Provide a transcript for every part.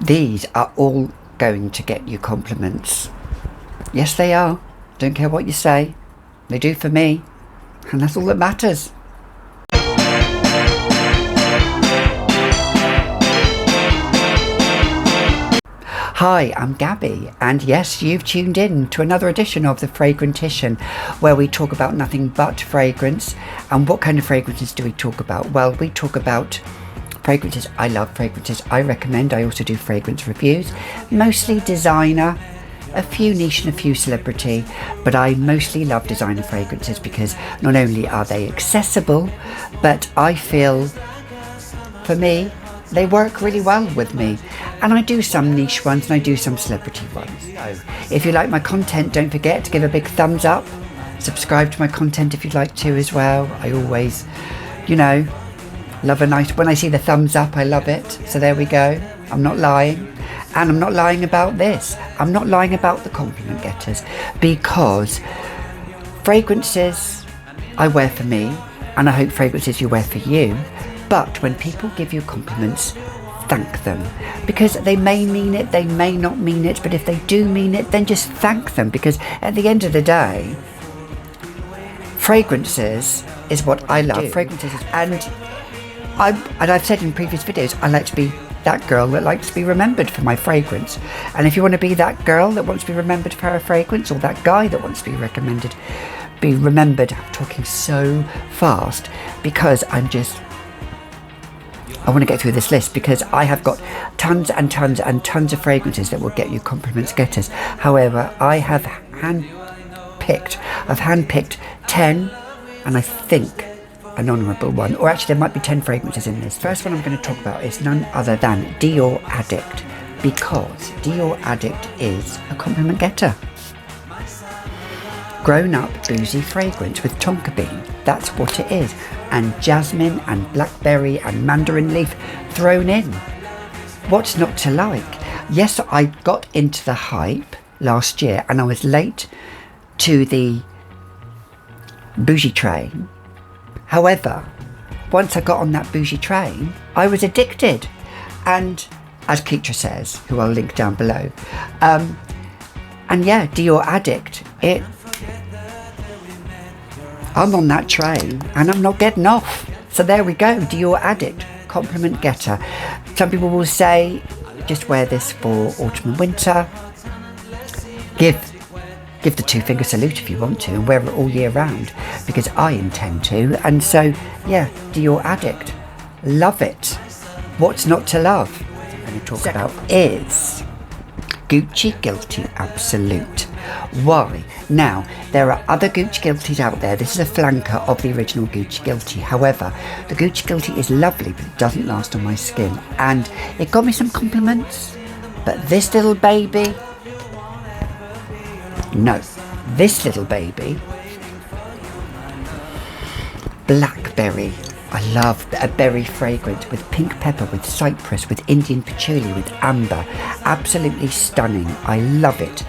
These are all going to get you compliments. Yes, they are. Don't care what you say. They do for me. And that's all that matters. Hi, I'm Gabby, and yes, you've tuned in to another edition of the Fragrantician, where we talk about nothing but fragrance. And what kind of fragrances do we talk about? Well, we talk about fragrances. I love fragrances. I recommend. I also do fragrance reviews, mostly designer, a few niche and a few celebrity, but I mostly love designer fragrances because not only are they accessible, but I feel, for me, they work really well with me. And I do some niche ones and I do some celebrity ones. So if you like my content, don't forget to give a big thumbs up. Subscribe to my content if you'd like to as well. I always, love a nice, when I see the thumbs up, I love it. So there we go. I'm not lying. And I'm not lying about this. I'm not lying about the compliment getters, because fragrances I wear for me, and I hope fragrances you wear for you. But when people give you compliments, thank them, because they may mean it, they may not mean it, but if they do mean it, then just thank them, because at the end of the day, fragrances is what I love. Fragrances is, and I've said in previous videos, I like to be that girl that likes to be remembered for my fragrance. And if you want to be that girl that wants to be remembered for her fragrance, or that guy that wants to be remembered, I'm talking so fast because I want to get through this list, because I have got tons and tons and tons of fragrances that will get you compliments getters. However, I have handpicked 10, and I think an honourable one, or actually there might be 10 fragrances in this. First one I'm going to talk about is none other than Dior Addict, because Dior Addict is a compliment getter. Grown up boozy fragrance with tonka bean, that's what it is, and jasmine and blackberry and mandarin leaf thrown in. What's not to like? Yes, I got into the hype last year and I was late to the bougie train. However, once I got on that bougie train, I was addicted. And as Couture says, who I'll link down below, and yeah, Dior Addict, I'm on that train and I'm not getting off. So there we go, Dior Addict, compliment getter. Some people will say, just wear this for autumn and winter. Give the two-finger salute if you want to, and wear it all year round, because I intend to. And so, yeah, Dior Addict, love it. What's not to love? What I'm going to talk about is Gucci Guilty Absolute. Why? Now, there are other Gucci Guilties out there. This is a flanker of the original Gucci Guilty. However, the Gucci Guilty is lovely, but it doesn't last on my skin. And it got me some compliments. But this little baby, no. This little baby, blackberry. I love a berry fragrance with pink pepper, with cypress, with Indian patchouli, with amber. Absolutely stunning. I love it.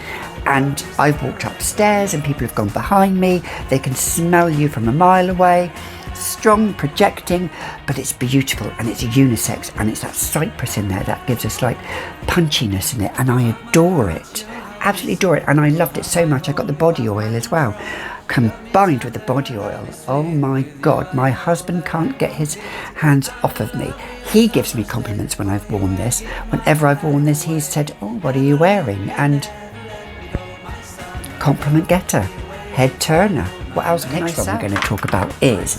And I've walked upstairs and people have gone behind me. They can smell you from a mile away. Strong, projecting, but it's beautiful and it's unisex, and it's that cypress in there that gives us like punchiness in it, and I adore it. Absolutely adore it, and I loved it so much. I got the body oil as well, combined with the body oil. Oh my God, my husband can't get his hands off of me. He gives me compliments when I've worn this. Whenever I've worn this, he's said, "Oh, what are you wearing?" And compliment getter, head turner. What else can I say? Next one we're going to talk about is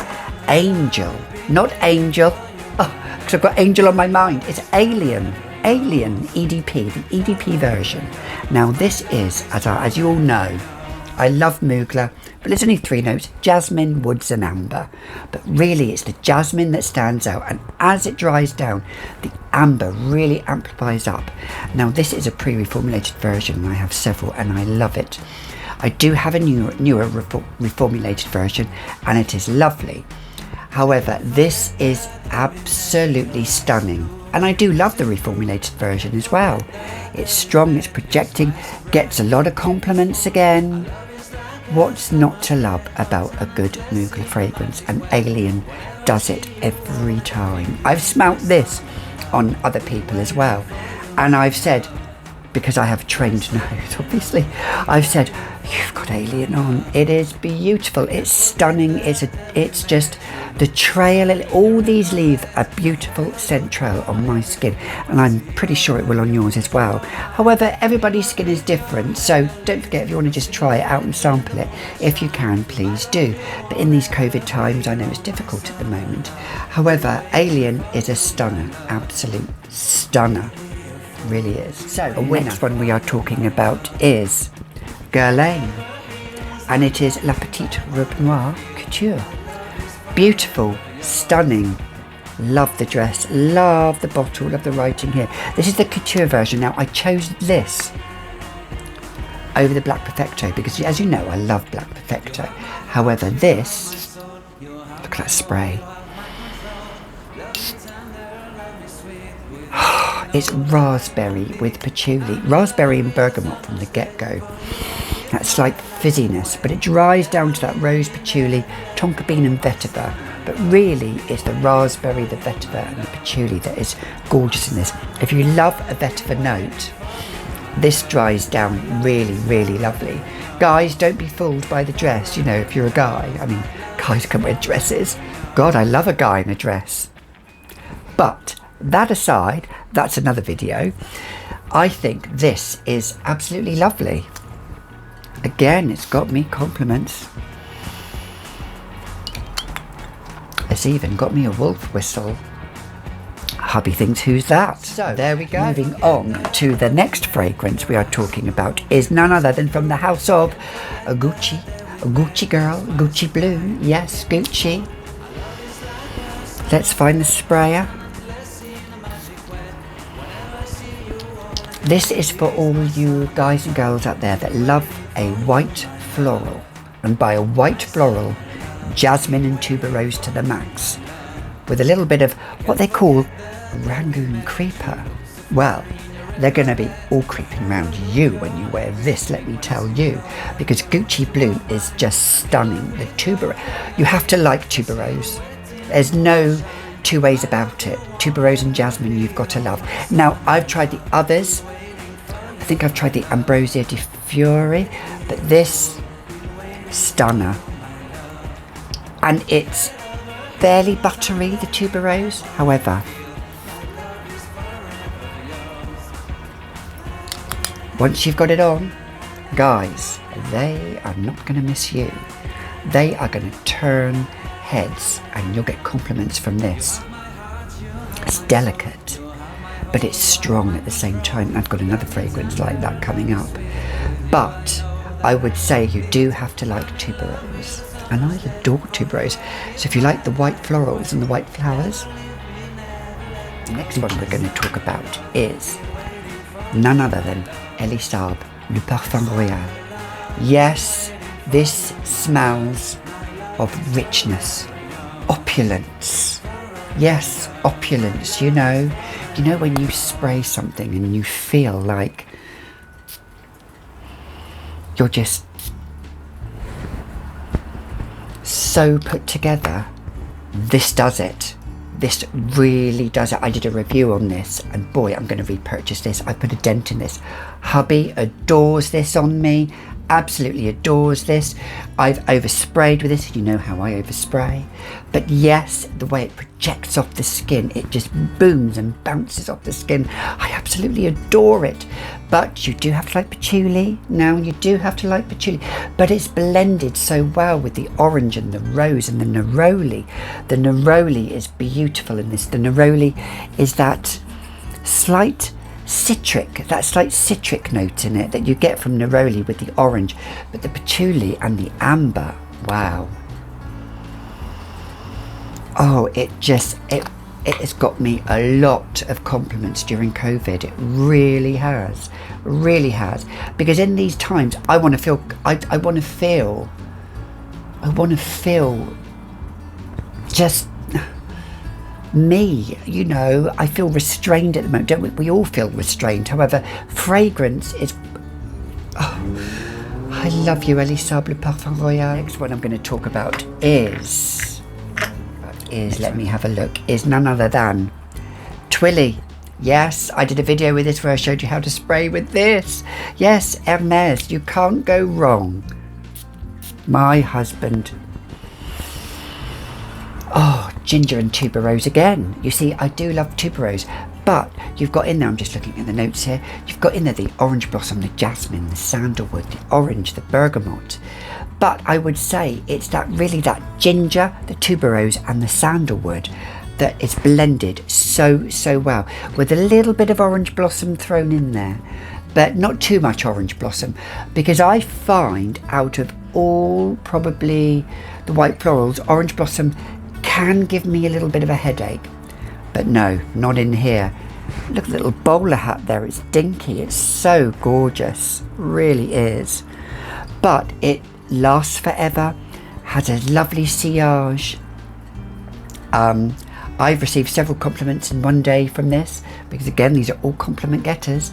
Angel. Not Angel, because I've got Angel on my mind. It's Alien EDP, the EDP version. Now this is, as you all know, I love Mugler, but there's only 3 notes: jasmine, woods and amber. But really it's the jasmine that stands out, and as it dries down, the amber really amplifies up. Now this is a pre-reformulated version, and I have several, and I love it. I do have a newer reformulated version, and it is lovely. However, this is absolutely stunning. And I do love the reformulated version as well. It's strong, it's projecting, gets a lot of compliments again. What's not to love about a good Mugler fragrance? And Alien does it every time. I've smelt this on other people as well, And I've said, because I have a trained nose, obviously, I've said, you've got Alien on. It is beautiful. It's stunning. It's just the trail. All these leave a beautiful scent trail on my skin, and I'm pretty sure it will on yours as well. However, everybody's skin is different, so don't forget, if you want to just try it out and sample it, if you can, please do. But in these COVID times, I know it's difficult at the moment. However, Alien is a stunner, absolute stunner. Really is. So the next one we are talking about is Guerlain, and it is La Petite Robe Noire Couture. Beautiful, stunning. Love the dress, love the bottle, love the writing here. This is the couture version. Now I chose this over the Black Perfecto because, as you know, I love Black Perfecto. However, this, look at that spray. It's raspberry with patchouli, raspberry and bergamot from the get-go. That slight fizziness, but it dries down to that rose, patchouli, tonka bean and vetiver. But really, it's the raspberry, the vetiver and the patchouli that is gorgeous in this. If you love a vetiver note, this dries down really, really lovely. Guys, don't be fooled by the dress. You know, if you're a guy, I mean, guys can wear dresses. God, I love a guy in a dress. But that aside, that's another video. I think this is absolutely lovely. Again, it's got me compliments. It's even got me a wolf whistle. Hubby thinks, who's that? So there we go. Moving on to the next fragrance we are talking about is none other than from the house of Gucci. Gucci Girl, Gucci Blue. Yes, Gucci. Let's find the sprayer. This is for all you guys and girls out there that love a white floral. And by a white floral, jasmine and tuberose to the max. With a little bit of what they call Rangoon creeper. Well, they're going to be all creeping around you when you wear this, let me tell you. Because Gucci Blue is just stunning. The tuberose, you have to like tuberose. There's no two ways about it. Tuberose and jasmine you've got to love. Now, I've tried the others. I think I've tried the Ambrosia di Fiori, but this, stunner. And it's fairly buttery, the tuberose. However, once you've got it on, guys, they are not going to miss you. They are going to turn heads and you'll get compliments from this. It's delicate, but it's strong at the same time. I've got another fragrance like that coming up. But I would say you do have to like tuberose. And I adore tuberose. So if you like the white florals and the white flowers, the next one we're going to talk about is none other than Elie Saab, Le Parfum Royal. Yes, this smells of richness, opulence. Yes, opulence, you know when you spray something and you feel like you're just so put together. This does it. This really does it. I did a review on this and boy, I'm going to repurchase this. I put a dent in this. Hubby adores this on me. Absolutely adores this. I've oversprayed with this. You know how I overspray. But yes, the way it projects off the skin, it just booms and bounces off the skin. I absolutely adore it. But you do have to like patchouli. Now you do have to like patchouli. But it's blended so well with the orange and the rose and the neroli. The neroli is beautiful in this. The neroli is that slight citric note in it that you get from neroli with the orange, but the patchouli and the amber, wow. Oh, it has got me a lot of compliments during COVID. It really has, because in these times I want to feel just me, you know. I feel restrained at the moment, don't we? We all feel restrained. However, fragrance is, I love you, Elie Saab, Le Parfum Royal. Next one I'm going to talk about is let me have a look, is none other than Twilly, Yes, I did a video with this where I showed you how to spray with this. Yes, Hermes, you can't go wrong. My husband. Oh, ginger and tuberose again. You see, I do love tuberose, but you've got in there, I'm just looking at the notes here, you've got in there the orange blossom, the jasmine, the sandalwood, the orange, the bergamot. But I would say it's that ginger, the tuberose and the sandalwood that is blended so well with a little bit of orange blossom thrown in there, but not too much orange blossom, because I find out of all probably the white florals, orange blossom can give me a little bit of a headache, but no, not in here. Look at the little bowler hat there, it's dinky, it's so gorgeous, really is. But it lasts forever, has a lovely sillage. I've received several compliments in one day from this, because again, these are all compliment getters,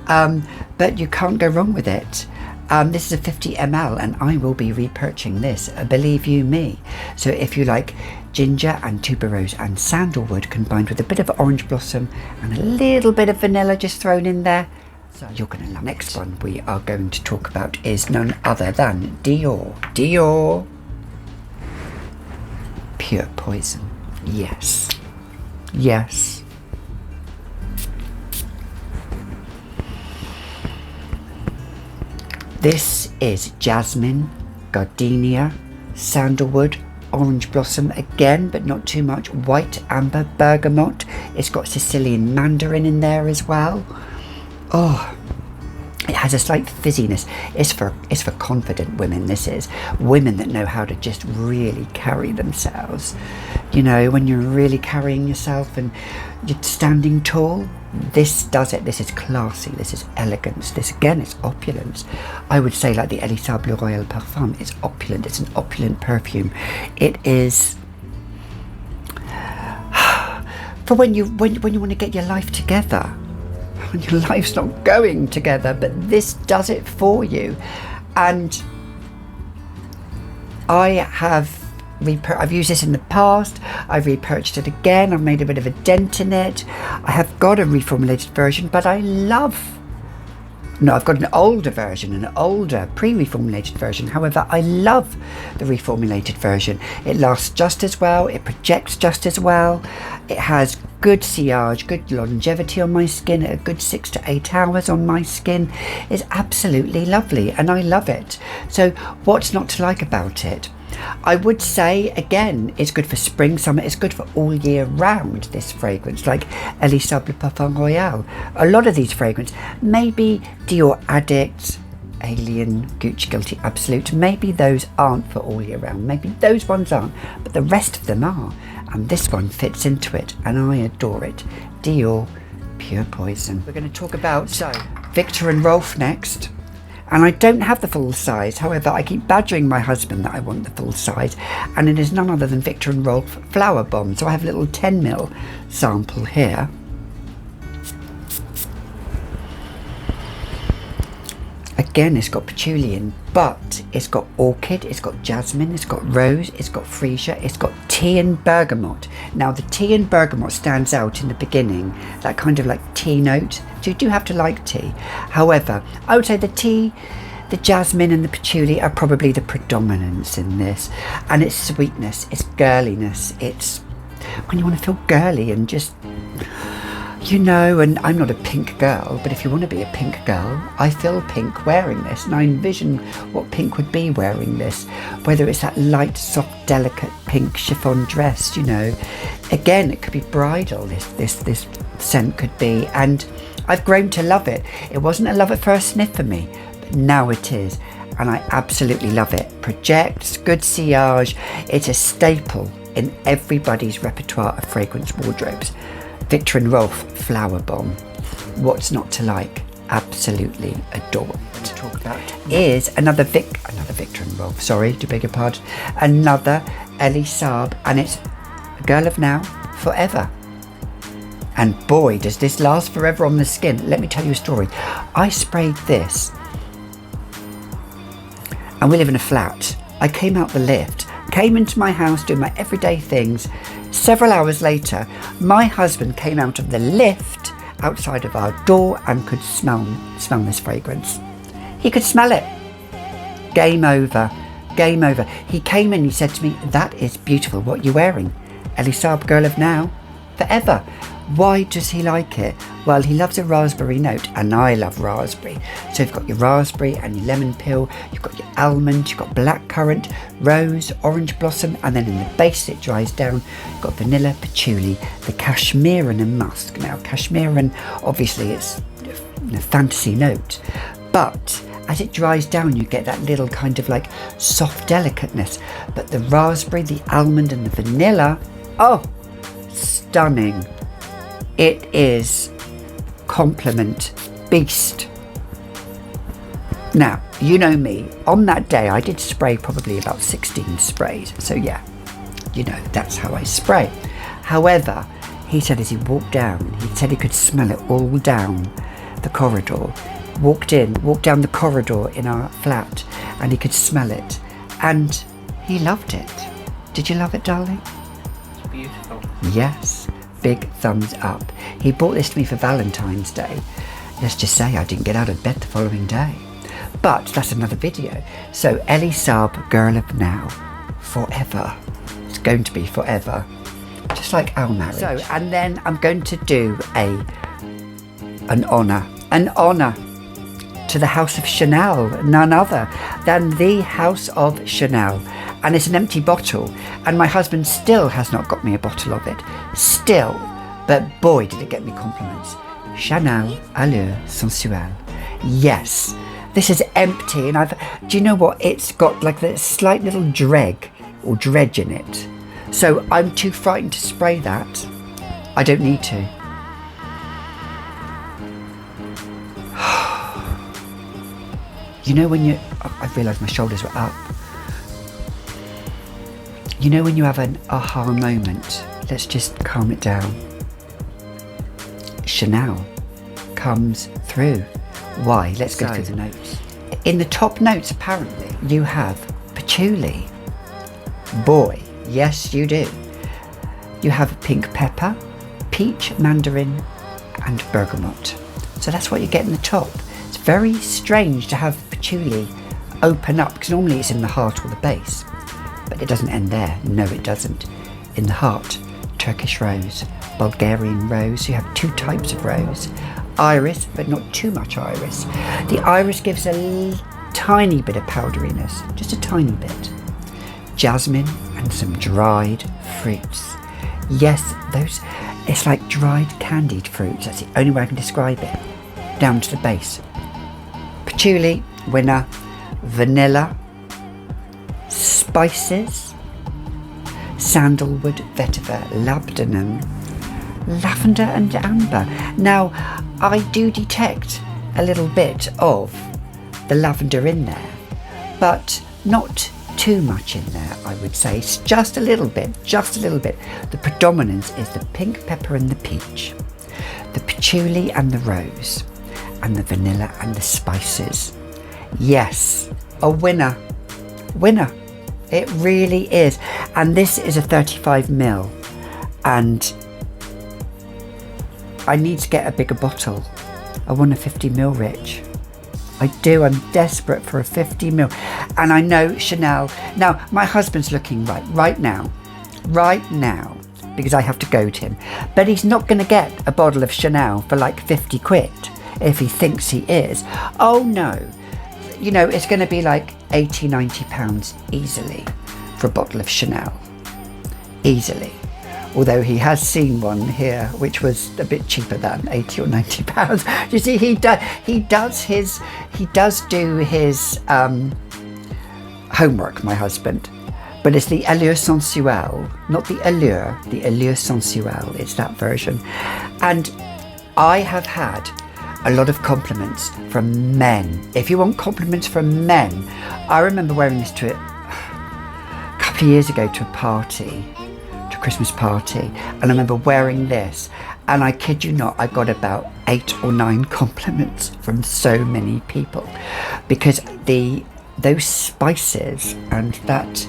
but you can't go wrong with it. This is a 50 ml and I will be repurchasing this, believe you me. So if you like ginger and tuberose and sandalwood combined with a bit of orange blossom and a little bit of vanilla just thrown in there, so you're going to love it. Next one we are going to talk about is none other than Dior Pure Poison. Yes. This is jasmine, gardenia, sandalwood, orange blossom again, but not too much, white amber, bergamot. It's got Sicilian mandarin in there as well. Oh, it has a slight fizziness. It's for confident women, this is. Women that know how to just really carry themselves. You know, when you're really carrying yourself and you're standing tall, this does it. This is classy, this is elegance, this again is opulence. I would say like the Elie Saab Girl parfum, it's opulent, it's an opulent perfume. It is for when you want to get your life together, when your life's not going together, but this does it for you. And I've used this in the past, I've repurchased it again, I've made a bit of a dent in it. I have got a reformulated version, but I've got an older version, an older pre-reformulated version. However, I love the reformulated version. It lasts just as well, it projects just as well, it has good sillage, good longevity on my skin, a good 6 to 8 hours on my skin. It's absolutely lovely and I love it. So what's not to like about it? I would say, again, it's good for spring, summer, it's good for all year round, this fragrance, like Elie Saab Parfum Royal. A lot of these fragrances, maybe Dior Addict, Alien, Gucci Guilty Absolute, maybe those aren't for all year round, maybe those ones aren't, but the rest of them are. And this one fits into it, and I adore it. Dior Pure Poison. We're going to talk about Viktor and Rolf next. And I don't have the full size, however I keep badgering my husband that I want the full size, and it is none other than Viktor and Rolf Flowerbomb. So I have a little 10ml sample here. Again, it's got patchouli in, but it's got orchid, it's got jasmine, it's got rose, it's got freesia, it's got tea and bergamot. Now the tea and bergamot stands out in the beginning, that kind of like tea note. So you do have to like tea. However, I would say the tea, the jasmine and the patchouli are probably the predominance in this. And it's sweetness, it's girliness, it's when you want to feel girly and just, you know, and I'm not a pink girl, but if you want to be a pink girl, I feel pink wearing this, and I envision what pink would be wearing this, whether it's that light, soft, delicate pink chiffon dress, you know. Again, it could be bridal, this scent could be, and I've grown to love it. It wasn't a love at first sniff for me, but now it is, and I absolutely love it. Projects, good sillage, it's a staple in everybody's repertoire of fragrance wardrobes. Viktor and Rolf Flowerbomb. What's not to like? Absolutely adore it. To talk about is another Viktor and Rolf, sorry, to beg your pardon. Another Elie Saab, and it's a girl of now, forever. And boy, does this last forever on the skin. Let me tell you a story. I sprayed this, and we live in a flat. I came out the lift, came into my house doing my everyday things. Several hours later, my husband came out of the lift outside of our door and could smell this fragrance. He could smell it. Game over. Game over. He came in, he said to me, "That is beautiful. What are you wearing?" Elie Saab Girl of now. Forever. Why does he like it? Well, he loves a raspberry note, and I love raspberry. So you've got your raspberry and your lemon peel, you've got your almond, you've got blackcurrant, rose, orange blossom, and then in the base it dries down, you've got vanilla, patchouli, the cashmere and musk. Now, cashmere, obviously it's a fantasy note, but as it dries down you get that little kind of like soft delicateness. But the raspberry, the almond and the vanilla, oh, stunning. It is compliment beast. Now, you know me, on that day I did spray probably about 16 sprays. So yeah, you know, that's how I spray. However, he said as he walked down, he said he could smell it all down the corridor. Walked down the corridor in our flat, and he could smell it. And he loved it. Did you love it, darling? It's beautiful. Yes. Big thumbs up. He bought this to me for Valentine's Day. Let's just say I didn't get out of bed the following day. But that's another video. So Elie Saab Girl of now. Forever. It's going to be forever. Just like our marriage. So, and then I'm going to do an honour to the House of Chanel, none other than the House of Chanel. And it's an empty bottle, and my husband still has not got me a bottle of it. Still. But boy, did it get me compliments. Chanel, Allure, Sensuelle. Yes, this is empty, and do you know what? It's got like this slight little dredge in it. So I'm too frightened to spray that. I don't need to. You know when I realised my shoulders were up. You know when you have an aha moment, let's just calm it down. Chanel comes through. Why? Let's go through the notes. In the top notes, apparently, you have patchouli. Boy, yes you do. You have pink pepper, peach, mandarin, and bergamot. So that's what you get in the top. It's very strange to have patchouli open up, because normally it's in the heart or the base. But it doesn't end there. No, it doesn't. In the heart, Turkish rose, Bulgarian rose. You have two types of rose. Iris, but not too much iris. The iris gives a tiny bit of powderiness, just a tiny bit. Jasmine and some dried fruits. Yes, it's like dried candied fruits. That's the only way I can describe it. Down to the base. Patchouli, winner. Vanilla. Spices, sandalwood, vetiver, labdanum, lavender and amber. Now, I do detect a little bit of the lavender in there, but not too much in there, I would say. It's just a little bit, The predominance is the pink pepper and the peach, the patchouli and the rose, and the vanilla and the spices. Yes, a winner. It really is. And this is a 35ml, and I need to get a bigger bottle. I want a 50ml, Rich. I do. I'm desperate for a 50ml. And I know Chanel. Now, my husband's looking right now, because I have to goad him. But he's not going to get a bottle of Chanel for like 50 quid if he thinks he is. Oh no. You know, it's going to be like 80, 90 pounds easily for a bottle of Chanel. Easily. Although he has seen one here, which was a bit cheaper than 80 or 90 pounds. You see, he does do his homework, my husband. But it's the Allure Sensuelle, not the Allure, the Allure Sensuelle. It's that version. And I have had a lot of compliments from men. If you want compliments from men, I remember wearing this to a couple of years ago to a party, to a Christmas party, and I remember wearing this, and I kid you not, I got about 8 or 9 compliments from so many people, because those spices and that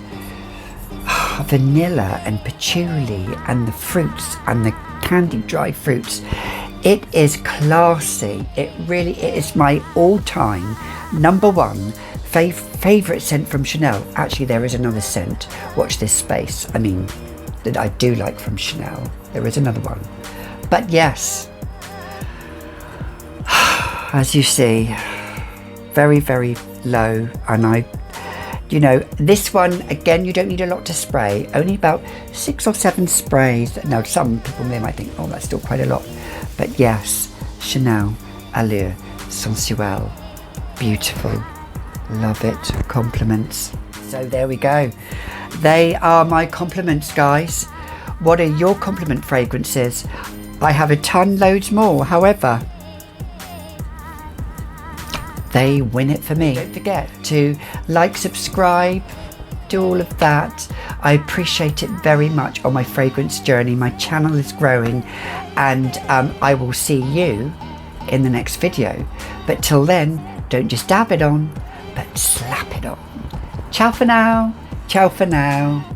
vanilla and patchouli and the fruits and the candied dry fruits, It is classy. It really is my all-time #1 favourite scent from Chanel. Actually, there is another scent. Watch this space. I mean, that I do like from Chanel. There is another one. But yes, as you see, very, very low. And you know, this one, again, you don't need a lot to spray. Only about 6 or 7 sprays. Now, some people might think, oh, that's still quite a lot. But yes, Chanel, Allure, Sensuelle. Beautiful. Love it. Compliments. So there we go. They are my compliments, guys. What are your compliment fragrances? I have a ton loads more. However, they win it for me. Don't forget to like, subscribe, do all of that. I appreciate it very much on my fragrance journey. My channel is growing, and I will see you in the next video. But till then, don't just dab it on, but slap it on. Ciao for now. Ciao for now.